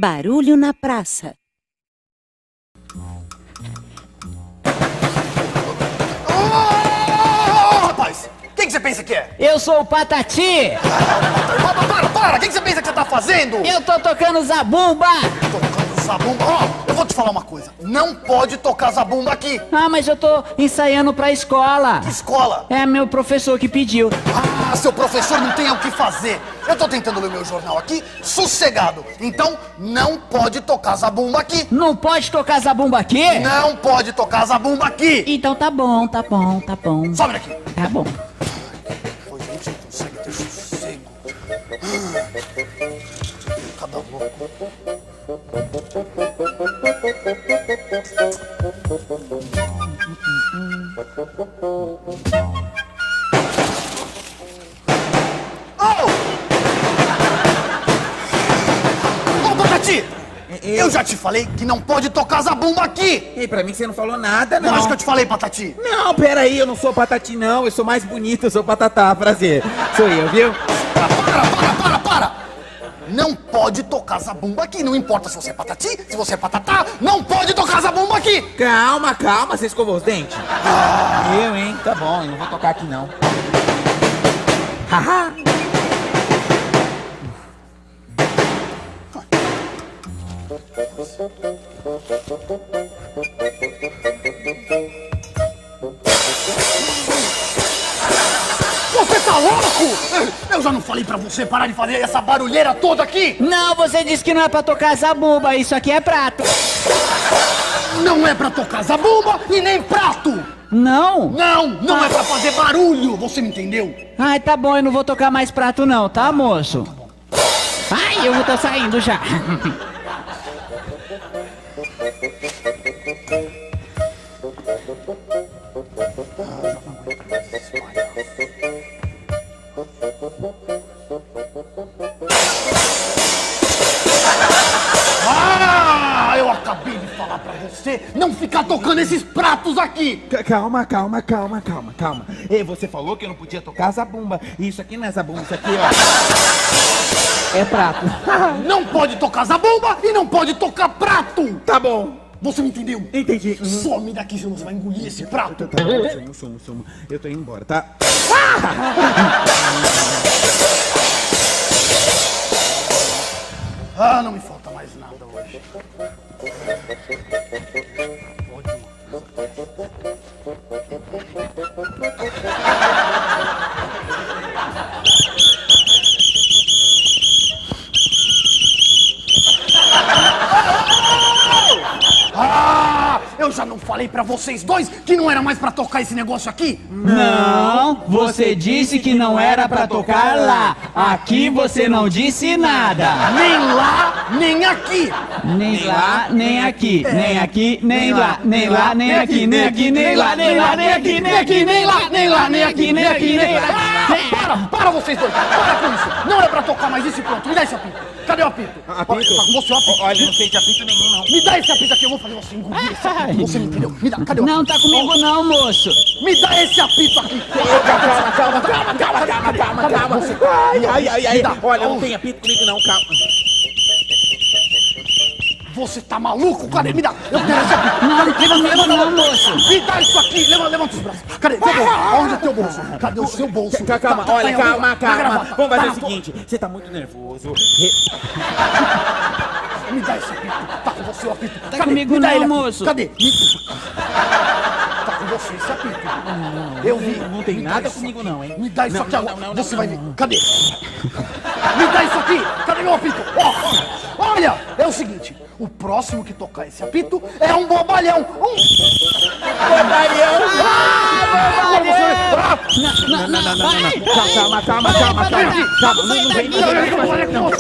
Barulho na praça. Rapaz, quem que você pensa que é? Eu sou o Patati! Para! Quem que você pensa que você tá fazendo? Eu tô tocando zabumba! Tocando zabumba. Ó, eu vou te falar uma coisa. Não pode tocar zabumba aqui. Ah, mas eu tô ensaiando pra escola. Que escola? É meu professor que pediu. Ah, seu professor não tem o que fazer. Eu tô tentando ler meu jornal aqui, sossegado. Então, não pode tocar zabumba aqui. Não pode tocar zabumba aqui? Não pode tocar zabumba aqui. Então tá bom. Sobe daqui. Tá bom. Pois a gente não consegue ter sossego. Cada louco. Ô, Patati! Eu já te falei que não pode tocar zabumba aqui! E pra mim você não falou nada, não. Eu acho que eu te falei, Patati! Não, peraí, eu não sou Patati, não. Eu sou mais bonito, eu sou Patatá. Prazer. Sou eu, viu? Para! Não pode tocar zabumba aqui. Não importa se você é Patati, se você é Patatá, não pode tocar zabumba aqui! Calma, você escovou os dentes? Eu, hein? Tá bom, eu não vou tocar aqui, não. Haha! Você tá louco? Eu já não falei pra você parar de fazer essa barulheira toda aqui? Não, você disse que não é pra tocar zabumba. Isso aqui é prato. Não é pra tocar zabumba e nem prato! Não? Não é pra fazer barulho, você me entendeu? Ai, tá bom, eu não vou tocar mais prato não, tá, moço? Ai, eu vou tá saindo já. Eu acabei de falar pra você não ficar tocando esses pratos aqui! Calma. Ei, você falou que eu não podia tocar zabumba. Isso aqui não é zabumba, isso aqui, ó. É prato. Não pode tocar zabumba e não pode tocar prato! Tá bom. Você me entendeu? Entendi. Some daqui, senão você vai engolir esse prato! Tá bom, sumo. Eu tô indo embora, tá? Não me falta mais nada hoje. Eu já não falei pra vocês dois que não era mais pra tocar esse negócio aqui? Não, você disse que não era pra tocar lá. Aqui você não disse nada. Nem lá, nem aqui! Nem lá, nem aqui. Nem aqui, nem lá. Nem lá, nem aqui. Nem aqui, nem lá. Nem lá, nem aqui. Nem aqui, nem lá. Nem lá, nem aqui. Nem aqui, nem lá. Para vocês dois! Para com isso! Não é pra tocar mais isso e pronto! Me dá esse apito! Cadê o apito? Apito? Tá com você o apito? Olha, não sei de apito nenhum, não. Me dá esse apito aqui, eu vou fazer você engolir esse apito. Você me entendeu? Me dá, cadê o apito? Não tá comigo não, moço. Me dá esse apito aqui! Calma. Ai. Olha, não tem apito comigo, não, calma. Você tá maluco? Cadê? Me dá! Eu quero esse apito! Não, levanta não, moço. Me dá isso aqui! Levanta os braços! Cadê? Teu bolso? Onde é teu bolso? Cadê o seu bolso? Calma, Tá olha, em algum lugar? Tá calma. gravado. Vamos fazer Tá, o seguinte, você tá muito nervoso. Me dá esse apito! Tá com você o apito! Tá comigo Me dá não, ele aqui. moço. Cadê? Tá com você esse apito! Eu vi! Não tem Me dá nada isso comigo aqui. não, hein? Me dá isso Não, aqui não, agora! não, Você não, vai não. ver! Cadê? Me dá isso aqui! Cadê meu apito? Olha! É o seguinte! O próximo que tocar esse apito é um bobalhão! Bobalhão! Agora você vai... Não. Calma. Não vem. Não.